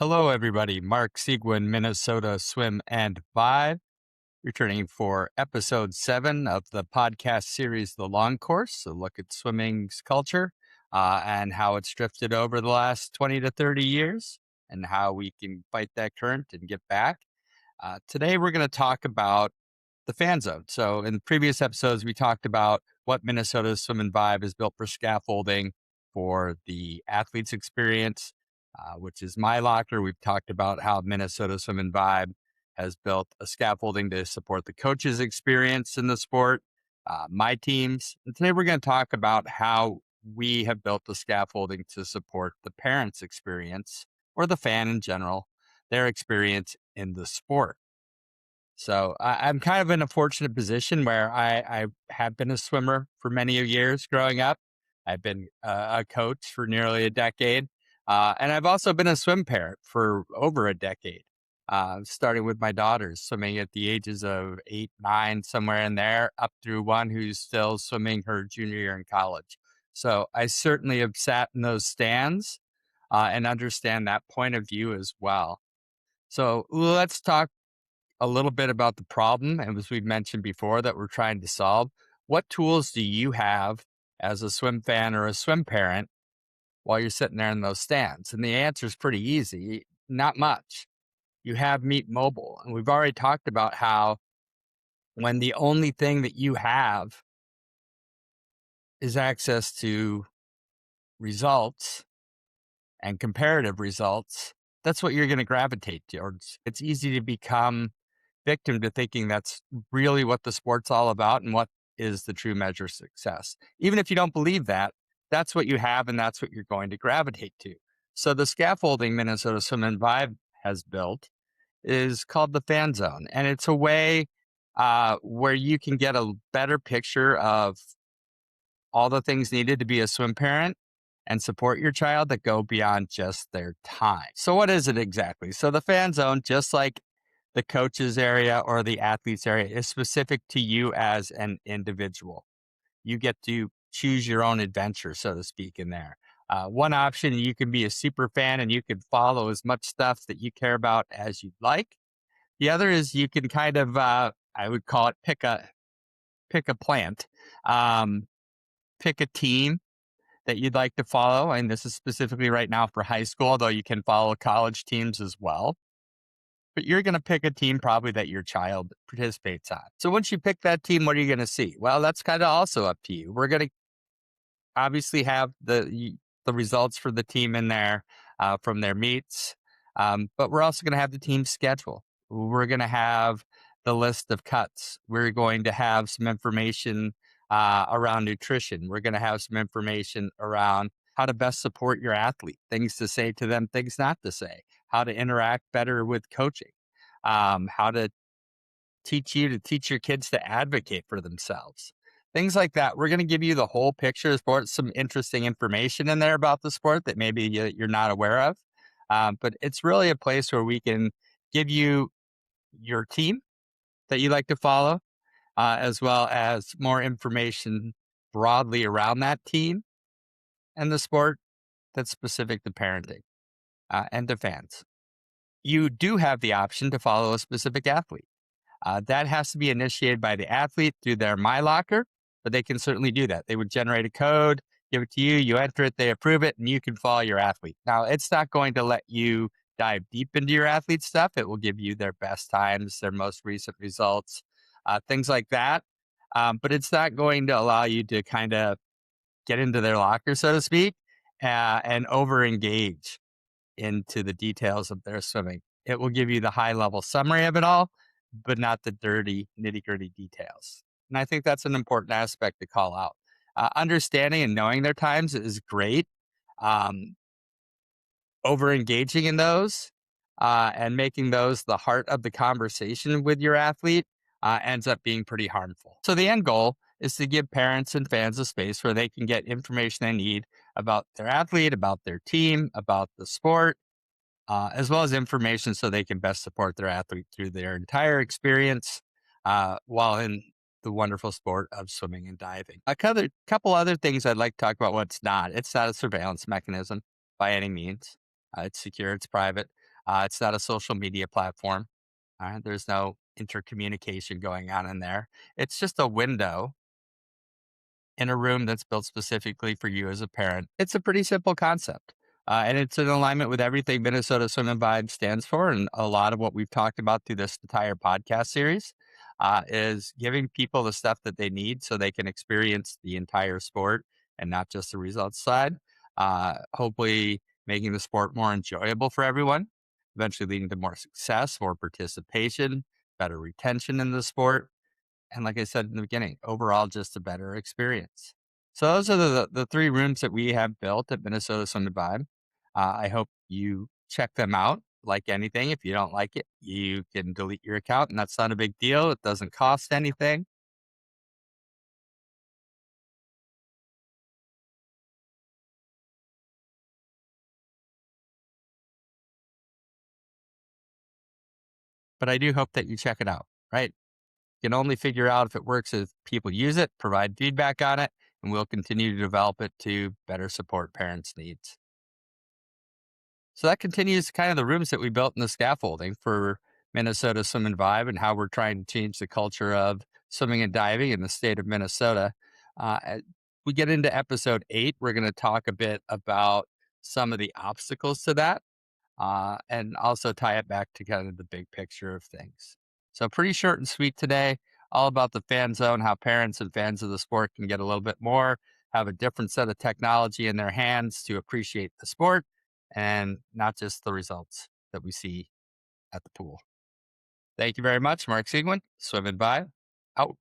Hello, everybody. Mark Seguin, Minnesota Swim and Vibe, returning for episode 7 of the podcast series, The Long Course, a look at swimming's culture and how it's drifted over the last 20 to 30 years and how we can fight that current and get back. Today, we're going to talk about the fan zone. So, in the previous episodes, we talked about what Minnesota Swim and Vibe has built for scaffolding for the athletes' experience, which is my locker. We've talked about how Minnesota Swim and Vibe has built a scaffolding to support the coaches' experience in the sport, my teams. And today, we're going to talk about how we have built the scaffolding to support the parents' experience or the fan in general, their experience in the sport. So I'm kind of in a fortunate position where I have been a swimmer for many years growing up. I've been a coach for nearly a decade. And I've also been a swim parent for over a decade, starting with my daughters swimming at the ages of 8, 9, somewhere in there, up through one who's still swimming her junior year in college. So I certainly have sat in those stands and understand that point of view as well. So let's talk a little bit about the problem, and as we've mentioned before, that we're trying to solve. What tools do you have as a swim fan or a swim parent while you're sitting there in those stands? And the answer is pretty easy. Not much. You have Meet Mobile, and we've already talked about how when the only thing that you have is access to results and comparative results, that's what you're going to gravitate towards. It's easy to become victim to thinking that's really what the sport's all about and what is the true measure of success. Even if you don't believe that, that's what you have and that's what you're going to gravitate to. So the scaffolding Minnesota Swim and Vibe has built is called the fan zone. And it's a way where you can get a better picture of all the things needed to be a swim parent and support your child that go beyond just their time. So what is it exactly? So the fan zone, just like the coaches area or the athletes area, is specific to you as an individual. You get to choose your own adventure, so to speak, in there. One option, you can be a super fan and you can follow as much stuff that you care about as you'd like. The other is you can kind of, I would call it pick a plant, pick a team that you'd like to follow. And this is specifically right now for high school, though you can follow college teams as well. But you're going to pick a team probably that your child participates on. So once you pick that team, what are you going to see? Well, that's kind of also up to you. We're going to obviously have the results for the team in there from their meets, but we're also going to have the team schedule. We're going to have the list of cuts. We're going to have some information around nutrition. We're going to have some information around how to best support your athlete, things to say to them, things not to say, how to interact better with coaching, how to teach your kids to advocate for themselves, things like that. We're going to give you the whole picture of sport, some interesting information in there about the sport that maybe you're not aware of. But it's really a place where we can give you your team that you like to follow, as well as more information broadly around that team and the sport that's specific to parenting and to fans. You do have the option to follow a specific athlete. That has to be initiated by the athlete through their My Locker, but they can certainly do that. They would generate a code, give it to you, you enter it, they approve it, and you can follow your athlete. Now, it's not going to let you dive deep into your athlete stuff. It will give you their best times, their most recent results, things like that. But it's not going to allow you to kind of get into their locker, so to speak, and over engage into the details of their swimming. It will give you the high level summary of it all, but not the dirty, nitty gritty details. And I think that's an important aspect to call out. Understanding and knowing their times is great. Over engaging in those and making those the heart of the conversation with your athlete ends up being pretty harmful. So the end goal is to give parents and fans a space where they can get information they need about their athlete, about their team, about the sport, as well as information so they can best support their athlete through their entire experience while in the wonderful sport of swimming and diving. Couple other things I'd like to talk about what it's not. It's not a surveillance mechanism by any means. It's secure, it's private. It's not a social media platform. All right. There's no intercommunication going on in there. It's just a window in a room that's built specifically for you as a parent. It's a pretty simple concept. And it's in alignment with everything Minnesota Swim and Vibe stands for. And a lot of what we've talked about through this entire podcast series is giving people the stuff that they need so they can experience the entire sport and not just the results side. Hopefully, making the sport more enjoyable for everyone, eventually leading to more success, more participation, better retention in the sport, and like I said in the beginning, overall, just a better experience. So those are the three rooms that we have built at Minnesota Swim and Vibe. I hope you check them out. Like anything, if you don't like it, you can delete your account, and that's not a big deal. It doesn't cost anything. But I do hope that you check it out, right? You can only figure out if it works if people use it, provide feedback on it, and we'll continue to develop it to better support parents' needs. So that continues kind of the rooms that we built in the scaffolding for Minnesota Swim and Vibe and how we're trying to change the culture of swimming and diving in the state of Minnesota. As we get into episode 8, we're going to talk a bit about some of the obstacles to that and also tie it back to kind of the big picture of things. So, pretty short and sweet today, all about the fan zone, how parents and fans of the sport can get a little bit more, have a different set of technology in their hands to appreciate the sport and not just the results that we see at the pool. Thank you very much, Mark Seguin, Swim and Vibe, out.